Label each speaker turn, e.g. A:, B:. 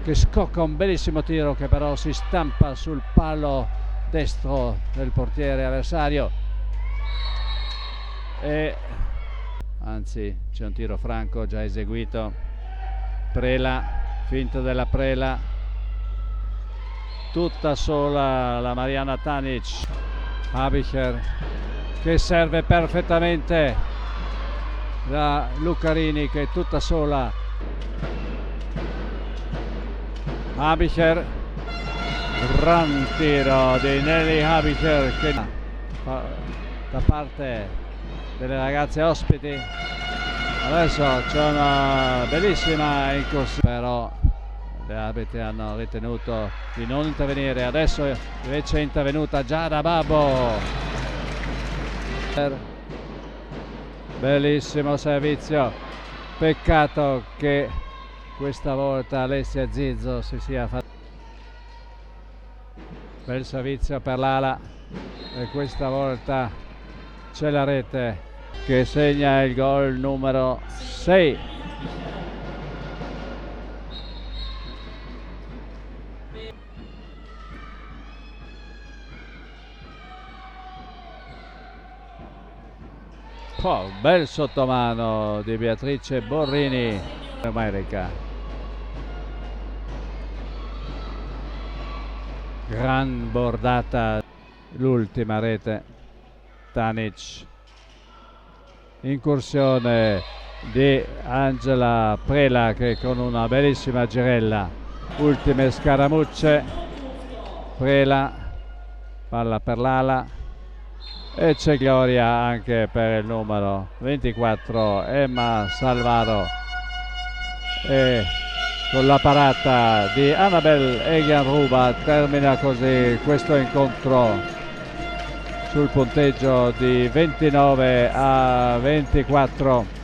A: che scocca un bellissimo tiro che però si stampa sul palo destro del portiere avversario, e anzi c'è un tiro franco già eseguito. Prela, finta della Prela, tutta sola la Mariana Tanic. Habicher che serve perfettamente da Lucarini, che è tutta sola. Habicher, gran tiro di Nelly Habicher che da parte delle ragazze ospiti. Adesso c'è una bellissima incursione, però le arbitri hanno ritenuto di non intervenire. Adesso invece è intervenuta Giada Babbo. Bellissimo servizio, peccato che questa volta Alessia Zizzo si sia fatta. Bel servizio per l'ala, e questa volta c'è la rete che segna il gol numero 6. Oh, bel sottomano di Beatrice Borrini. America. Gran bordata, l'ultima rete. Tanic. Incursione di Angela Prela che con una bellissima girella. Ultime scaramucce. Prela, palla per l'ala, e c'è gloria anche per il numero 24 Emma Salvaro, e con la parata di Annabel Egan-Ruba termina così questo incontro sul punteggio di 29-24.